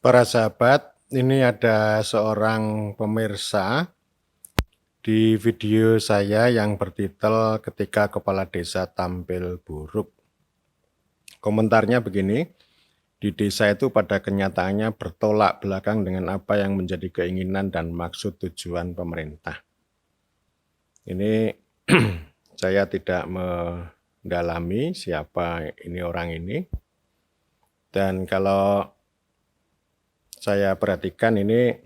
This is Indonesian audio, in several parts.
Para sahabat, ini ada seorang pemirsa di video saya yang bertitel "Ketika Kepala Desa Tampil Buruk". Komentarnya begini, di desa itu pada kenyataannya bertolak belakang dengan apa yang menjadi keinginan dan maksud tujuan pemerintah. Ini saya tidak mendalami siapa ini orang ini, dan kalau saya perhatikan ini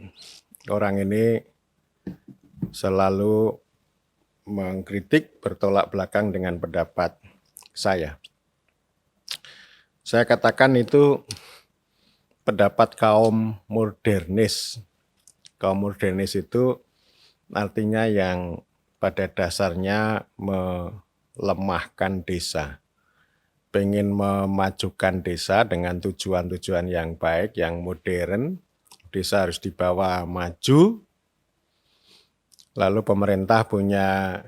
orang ini selalu mengkritik bertolak belakang dengan pendapat saya. Saya katakan itu pendapat kaum modernis. Kaum modernis itu artinya yang pada dasarnya melemahkan desa, pengen memajukan desa dengan tujuan-tujuan yang baik, yang modern. Desa harus dibawa maju. Lalu pemerintah punya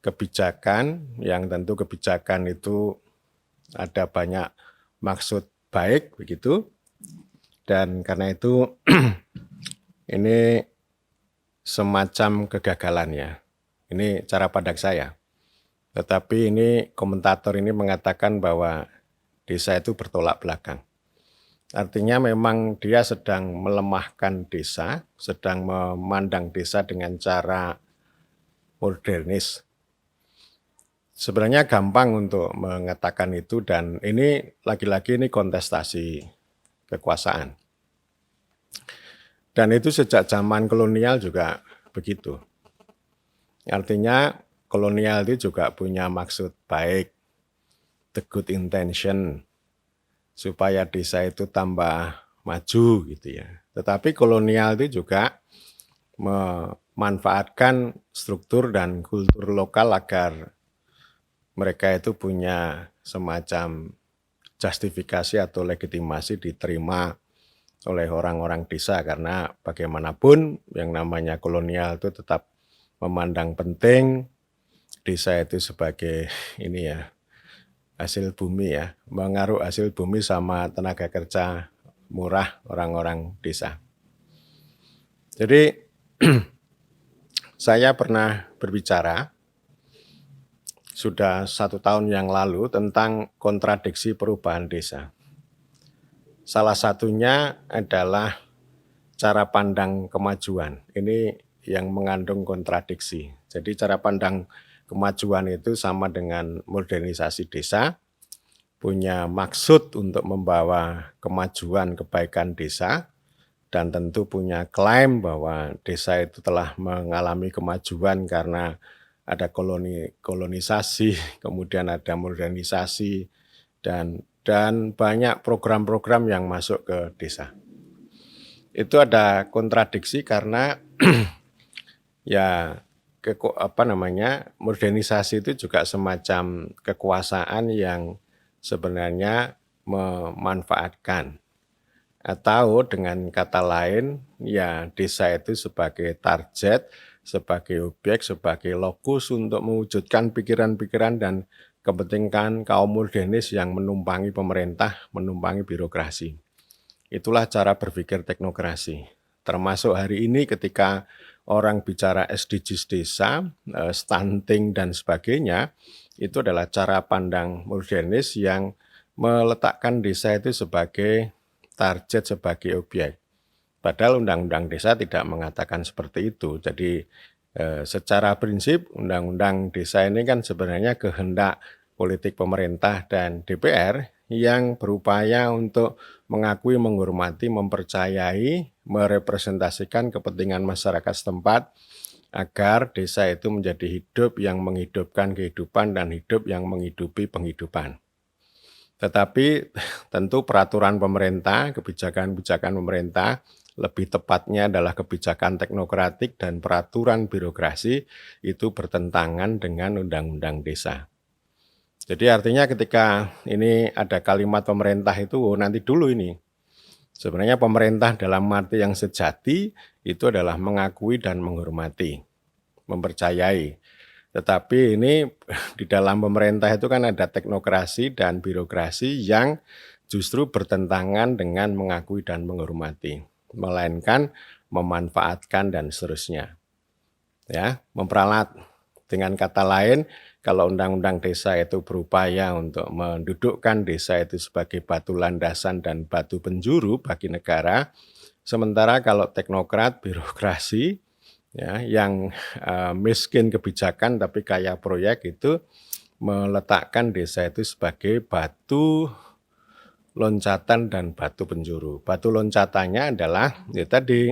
kebijakan, yang tentu kebijakan itu ada banyak maksud baik begitu. Dan karena itu ini semacam kegagalan ya. Ini cara pandang saya. Tetapi ini komentator ini mengatakan bahwa desa itu bertolak belakang. Artinya memang dia sedang melemahkan desa, sedang memandang desa dengan cara modernis. Sebenarnya gampang untuk mengatakan itu, dan ini lagi-lagi ini kontestasi kekuasaan. Dan itu sejak zaman kolonial juga begitu. Artinya kolonial itu juga punya maksud baik, the good intention, supaya desa itu tambah maju gitu ya. Tetapi kolonial itu juga memanfaatkan struktur dan kultur lokal agar mereka itu punya semacam justifikasi atau legitimasi diterima oleh orang-orang desa, karena bagaimanapun yang namanya kolonial itu tetap memandang penting desa itu sebagai ini ya, hasil bumi ya, mengaruh hasil bumi sama tenaga kerja murah orang-orang desa. Jadi saya pernah berbicara sudah 1 tahun yang lalu tentang kontradiksi perubahan desa. Salah satunya adalah cara pandang kemajuan. Ini yang mengandung kontradiksi. Jadi cara pandang kemajuan itu sama dengan modernisasi desa, punya maksud untuk membawa kemajuan kebaikan desa, dan tentu punya klaim bahwa desa itu telah mengalami kemajuan karena ada kolonisasi, kemudian ada modernisasi, dan banyak program-program yang masuk ke desa. Itu ada kontradiksi karena ya modernisasi itu juga semacam kekuasaan yang sebenarnya memanfaatkan, atau dengan kata lain ya desa itu sebagai target, sebagai objek, sebagai lokus untuk mewujudkan pikiran-pikiran dan kepentingan kaum modernis yang menumpangi pemerintah, menumpangi birokrasi. Itulah cara berpikir teknokrasi. Termasuk hari ini ketika orang bicara SDGs desa, stunting dan sebagainya, itu adalah cara pandang modernis yang meletakkan desa itu sebagai target, sebagai objek. Padahal Undang-Undang Desa tidak mengatakan seperti itu. Jadi secara prinsip Undang-Undang Desa ini kan sebenarnya kehendak politik pemerintah dan DPR yang berupaya untuk mengakui, menghormati, mempercayai, merepresentasikan kepentingan masyarakat setempat agar desa itu menjadi hidup yang menghidupkan kehidupan dan hidup yang menghidupi penghidupan. Tetapi tentu peraturan pemerintah, kebijakan-kebijakan pemerintah, lebih tepatnya adalah kebijakan teknokratik dan peraturan birokrasi itu bertentangan dengan Undang-Undang Desa. Jadi artinya ketika ini ada kalimat pemerintah itu, nanti dulu ini. Sebenarnya pemerintah dalam arti yang sejati itu adalah mengakui dan menghormati, mempercayai. Tetapi ini di dalam pemerintah itu kan ada teknokrasi dan birokrasi yang justru bertentangan dengan mengakui dan menghormati, melainkan memanfaatkan dan seterusnya. Ya, memperalat. Dengan kata lain, kalau undang-undang desa itu berupaya untuk mendudukkan desa itu sebagai batu landasan dan batu penjuru bagi negara, sementara kalau teknokrat, birokrasi, ya, yang miskin kebijakan tapi kaya proyek itu meletakkan desa itu sebagai batu loncatan dan batu penjuru. Batu loncatannya adalah ya tadi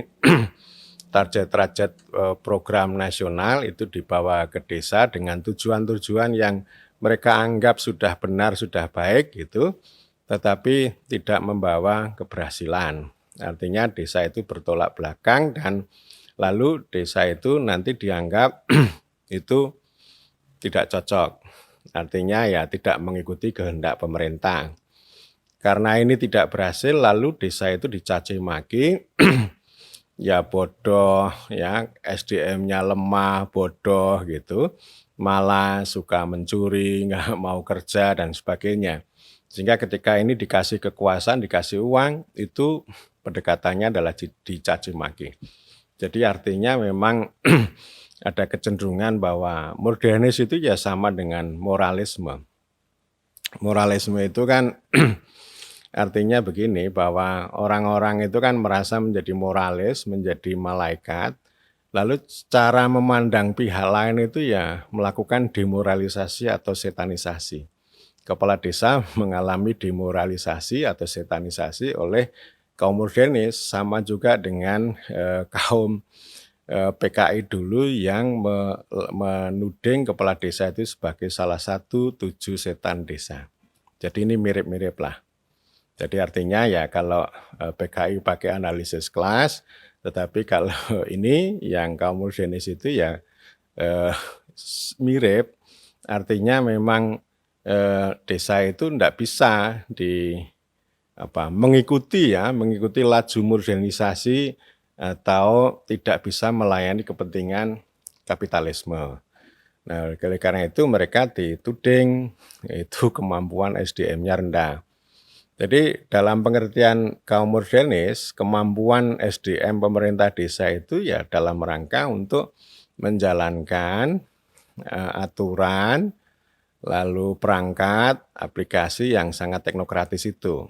target-target program nasional itu dibawa ke desa dengan tujuan-tujuan yang mereka anggap sudah benar, sudah baik gitu, tetapi tidak membawa keberhasilan. Artinya desa itu bertolak belakang dan lalu desa itu nanti dianggap itu tidak cocok. Artinya ya tidak mengikuti kehendak pemerintah. Karena ini tidak berhasil, lalu desa itu dicaci maki, ya bodoh, ya SDM-nya lemah, bodoh gitu, malah suka mencuri, nggak mau kerja dan sebagainya. Sehingga ketika ini dikasih kekuasaan, dikasih uang, itu pendekatannya adalah dicaci maki. Jadi artinya memang ada kecenderungan bahwa modernis itu ya sama dengan moralisme. Moralisme itu kan artinya begini, bahwa orang-orang itu kan merasa menjadi moralis, menjadi malaikat, lalu cara memandang pihak lain itu ya melakukan demoralisasi atau setanisasi. Kepala desa mengalami demoralisasi atau setanisasi oleh kaum modernis, sama juga dengan kaum PKI dulu yang menuding kepala desa itu sebagai salah satu 7 setan desa. Jadi ini mirip-mirip lah. Jadi artinya ya kalau PKI pakai analisis kelas, tetapi kalau ini yang kaum modernis itu ya mirip, artinya memang desa itu tidak bisa mengikuti laju modernisasi atau tidak bisa melayani kepentingan kapitalisme. Nah, oleh karena itu mereka dituding itu kemampuan SDM-nya rendah. Jadi dalam pengertian kaum modernis, kemampuan SDM pemerintah desa itu ya dalam rangka untuk menjalankan aturan, lalu perangkat, aplikasi yang sangat teknokratis itu.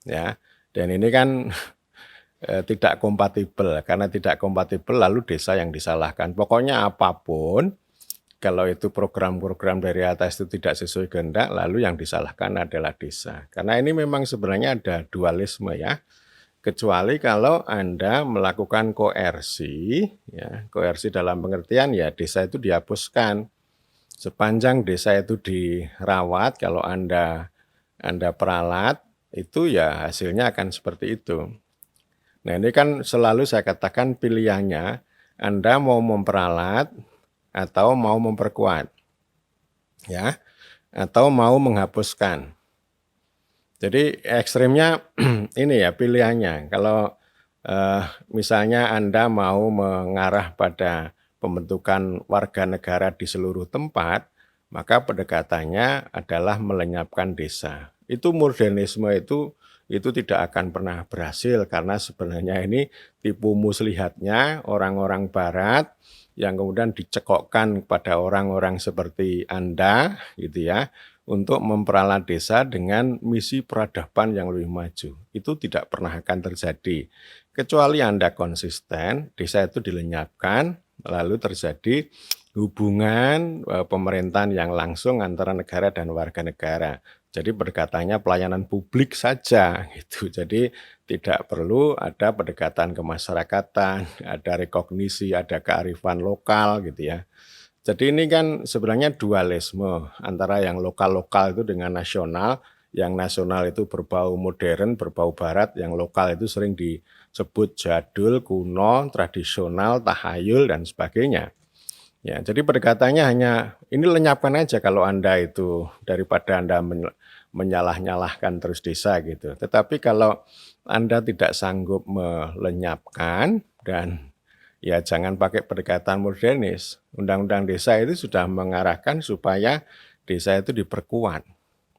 Ya, dan ini kan tidak kompatibel, karena tidak kompatibel lalu desa yang disalahkan. Pokoknya apapun, kalau itu program-program dari atas itu tidak sesuai kehendak, lalu yang disalahkan adalah desa. Karena ini memang sebenarnya ada dualisme ya. Kecuali kalau Anda melakukan koersi, ya, koersi dalam pengertian ya desa itu dihapuskan. Sepanjang desa itu dirawat, kalau Anda peralat, itu ya hasilnya akan seperti itu. Nah ini kan selalu saya katakan pilihannya, Anda mau memperalat, atau mau memperkuat, ya, atau mau menghapuskan. Jadi ekstrimnya ini ya pilihannya. Kalau misalnya Anda mau mengarah pada pembentukan warga negara di seluruh tempat, maka pendekatannya adalah melenyapkan desa. Itu modernisme itu tidak akan pernah berhasil karena sebenarnya ini tipu muslihatnya orang-orang barat yang kemudian dicekokkan kepada orang-orang seperti Anda gitu ya, untuk memperalat desa dengan misi peradaban yang lebih maju. Itu tidak pernah akan terjadi. Kecuali Anda konsisten, desa itu dilenyapkan, lalu terjadi hubungan pemerintahan yang langsung antara negara dan warga negara. Jadi pendekatannya pelayanan publik saja gitu. Jadi tidak perlu ada pendekatan kemasyarakatan, ada rekognisi, ada kearifan lokal gitu ya. Jadi ini kan sebenarnya dualisme antara yang lokal-lokal itu dengan nasional, yang nasional itu berbau modern, berbau barat, yang lokal itu sering disebut jadul, kuno, tradisional, tahayul dan sebagainya. Ya, jadi pendekatannya hanya ini lenyapkan aja kalau Anda itu daripada Anda menyalah-nyalahkan terus desa gitu. Tetapi kalau Anda tidak sanggup melenyapkan dan ya jangan pakai pendekatan modernis. Undang-undang desa itu sudah mengarahkan supaya desa itu diperkuat.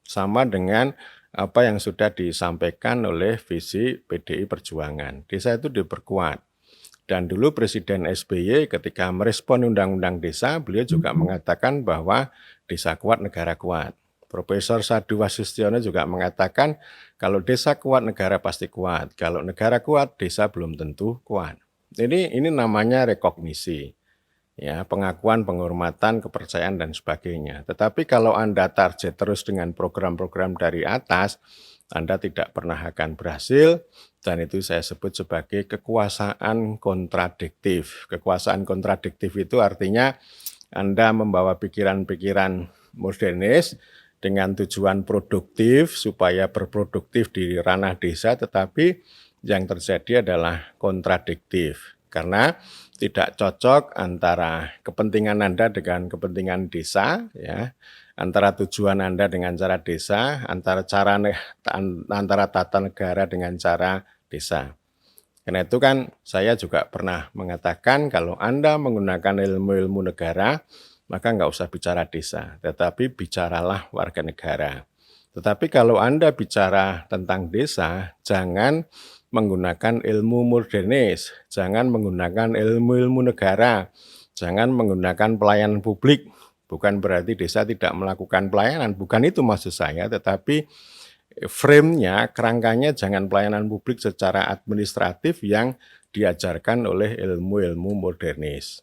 Sama dengan apa yang sudah disampaikan oleh visi PDI Perjuangan. Desa itu diperkuat. Dan dulu Presiden SBY ketika merespon Undang-Undang Desa, beliau juga mengatakan bahwa desa kuat, negara kuat. Profesor Sadu Wasustiono juga mengatakan kalau desa kuat, negara pasti kuat. Kalau negara kuat, desa belum tentu kuat. Ini namanya rekognisi, ya, pengakuan, penghormatan, kepercayaan, dan sebagainya. Tetapi kalau Anda target terus dengan program-program dari atas, Anda tidak pernah akan berhasil, dan itu saya sebut sebagai kekuasaan kontradiktif. Kekuasaan kontradiktif itu artinya Anda membawa pikiran-pikiran modernis dengan tujuan produktif supaya berproduktif di ranah desa, tetapi yang terjadi adalah kontradiktif karena tidak cocok antara kepentingan Anda dengan kepentingan desa, ya, antara tujuan Anda dengan cara desa, antara tata negara dengan cara desa. Karena itu kan saya juga pernah mengatakan kalau Anda menggunakan ilmu-ilmu negara, maka nggak usah bicara desa, tetapi bicaralah warga negara. Tetapi kalau Anda bicara tentang desa, jangan menggunakan ilmu modernis, jangan menggunakan ilmu-ilmu negara, jangan menggunakan pelayanan publik. Bukan berarti desa tidak melakukan pelayanan, bukan itu maksud saya, tetapi frame-nya, kerangkanya jangan pelayanan publik secara administratif yang diajarkan oleh ilmu-ilmu modernis.